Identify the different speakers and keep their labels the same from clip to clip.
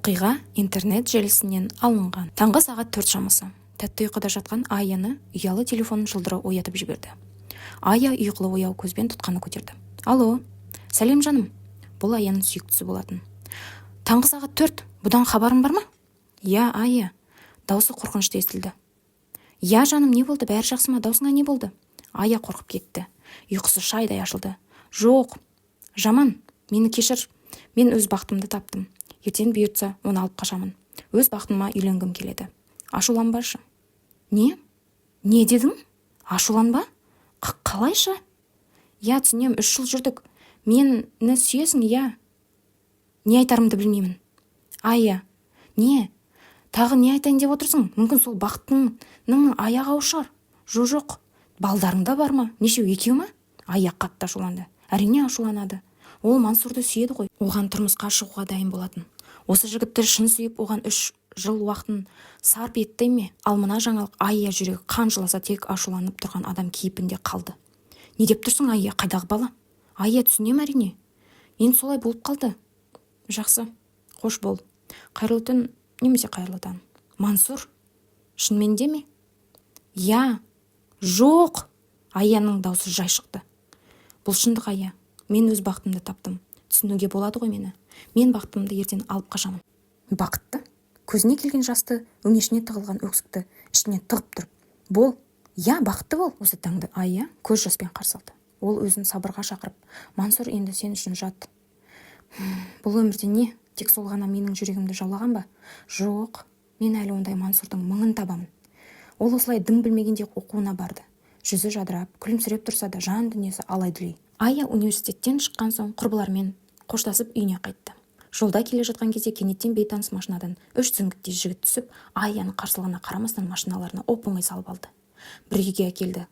Speaker 1: Оқиға интернет желісінен алынған. Таңғы сағат 4 шамасы. Тәтті ұйқыда жатқан Аяны ұялы телефонын шылдыры оятып жіберді. Ая ұйқылы ояу көзбен тұтқаны көтерді. Алло, сәлем жаным. Бұл Аяның сүйіктісі болатын. Таңғы сағат 4, бұдан хабарың бар ма? Я, Ая. Даусы қорқынышты естілді. Я, жаным, не болды? Бәрі жақсы ма? Даусыңа не болды? Ая қорқып кетті. Ұйқысы шайдай ашылды. Жоқ, жаман, мені кешір. Мен өз бақытымды таптым. Ертең бұйыртса, оны алып қашамын. Өз бақытыма үйленгім келеді. Ашуланбашы. Не? Не дедің? Ашуланба? Қалайша? Я, түсінем, 3 жыл жүрдік. Мені сүйесің, я. Не айтарымды білмеймін. Ая, не? Тағы не айтайын деп отырсың? Мүмкін сол бақытыңның аяғы ауышар. Жоқ, балдарыңда бар ма? Нешеу, екеу ма? Ая қатты ашуланды. Әрине ашуланады. Ол Мансурды сүйеді ғой. Оған тұрмысқа шығуға дайын болатын. Осы жігітті шын сүйіп, оған 3 жыл уақытын сарп етті ме? Ал мына жаңалық Ая жүрегі қан жыласа тек ашуланып тұрған адам кейпінде қалды. Не деп тұрсың, Ая, қайдағы бала? Ая, түсінем әрине. Енді солай болып қалды. Жақсы, қош бол. Қайырлы түн, немесе қайырлы таң. Мансур, шынымен де ме? Я, жоқ. Аяның даусы жай шықты. Бұл шындық, Ая. Мен өз бақытымды таптым. Түсінуге болады ғой мені. Мен бақытымды ертең алып қашамын. Бақытты? Көзіне келген жасты, өңешіне тығылған өксікті ішіне тығып тұр. Бол, я, бақытты бол. Осы таңды Ая көз жаспен қарсы алды. Ол өзін сабырға шақырып, Мансур енді сен үшін жат. Бұл өмірде не? Тек сол ғана менің жүрегімді жаулаған ба? Жоқ, мен әлі ондай Мансурдың мыңын табамын. Ол осылай дым білмегенде оқуына барды. Жүзі жадырап, күлімсіреп тұрса да жан дүниесі алай-дүлей. Ая университеттен шыққан соң құрбылармен қоштасып үйіне қайтты. Жолда келе жатқан кезде кенеттен бейтаныс машинадан 3 зіңгіттей жігіт түсіп, Аяның қарсылығына қарамастан машиналарына оп-оңай салып алды. Бір үйге әкелді.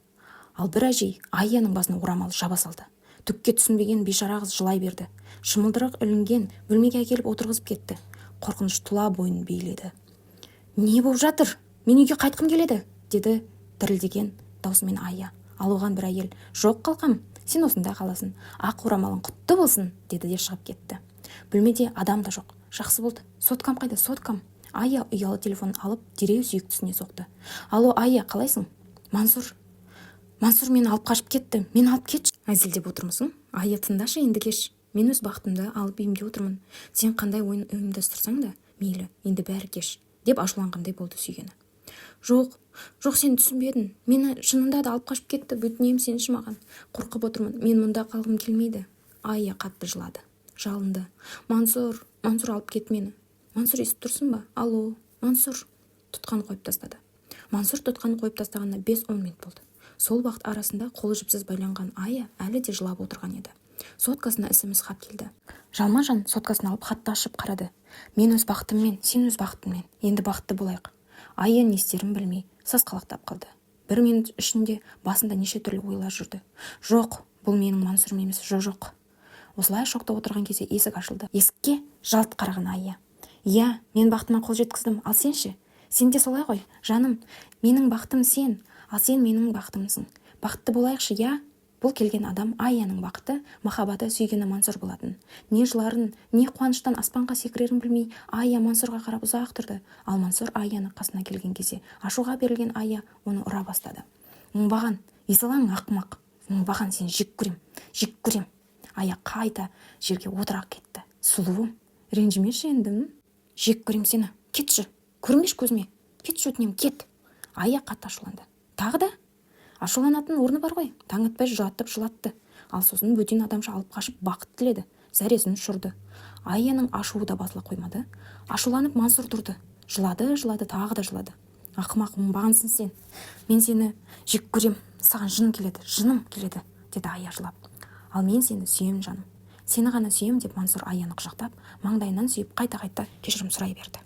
Speaker 1: Ал бір әжей Аяның басына орамал жаба салды. Түкке түсінбеген бейшара қыз жылай берді. Шымылдырық ілінген бөлмеге әкеліп отырғызып кетті. Қорқыныш тұла бойын биледі. Не болып жатыр? Мен үйге қайтқым келеді, деді дірілдеген даусымен Ая. Ал оған бір әйел, жоқ қалқам, сен осында қаласың, ақ орамалың құтты болсын, деді де шығып кетті. Бөлмеде адам да жоқ. Жақсы болды. Соткам қайда, соткам? Ая ұялы телефонын алып, дереу сүйіктісіне соқты. Алло, Ая, қалайсың? Мансур мені алып қашып кетті. Мен алып кетші. Әзілдеп отырмысың? Ая, тыңдашы, енді кеш. Мен өз бақытымды алып үйімде отырмын. Сен қандай ойын ұйымдастырсаң да, мейлі, енді бәрі кеш, деп ашуланғандай болды сүйгені. Жоқ, сен түсінбедің. Мені шынында да алып қашып кетті. Өтінем, сенші маған. Қорқып отырмын. Мен мұнда қалғым келмейді. Ая қатты жылады. Жалынды. Мансур алып кет мені. Мансур, естіп тұрсың ба? Алло, Мансур. Тұтқаны қойып тастады. Мансур тұтқаны қойып тастағанда 5-10 минут болды. Сол уақыт арасында қолы жіпсіз байланған Ая әлі де жылап отырған еді. Соткасына SMS хат келді. Жалма-жан соткасын алып хатты ашып қарады. Мен өз бақытыммен, сен өз бақытыңмен. Енді бақытты болайық. Ая не істерін білмей сасқалақтап қалды. 1 минут ішінде басында неше түрлі ойлар жүрді. Жоқ, бұл менің Мансурым емес, жоқ. Осылай шокта отырған кезде есік ашылды. Есікке жалт қараған Ая. Я, мен бақытыма қол жеткіздім, ал сенші? Сен де солай ғой, жаным. Менің бақытым сен, ал сен менің бақытымсың. Бақытты болайықшы, я. Бұл келген адам Аяның бақыты, махаббаты, сүйгені Мансур болатын. Не жыларын, не қуаныштан аспанға секірерін білмей, Ая Мансурға қарап ұзақ тұрды. Ал Мансур Аяның қасына келген кезде ашуға берілген Ая оны ұра бастады. Оңбаған, есалаң ақымақ. Оңбаған, сен жек көрем. Ая қайта жерге отырақ кетті. Сұлуым, ренжімеші енді. Жек көрем сені. Кетші, көрмеш көзіме. Кетші, өтінем, кет. Ая қатты ашуланды. Тағы да? Ашуланатын орны бар ғой. Таң атпай жылатты. Ал сосын бөтен адамша алып қашып бақыт тіледі. Зәресін ұшырды. Аяның ашуы да басыла қоймады. Ашуланып Мансур тұрды. Жылады, тағы да жылады. Ақымақ, оңбағансың сен. Мен сені жек көрем. Саған жыным келеді, деді Ая жылап. Ал мен сені сүйем, жаным. Сені ғана сүйем, деп Мансур Аяны құшақтап, маңдайынан сүйіп қайта кешірім сұрай берді.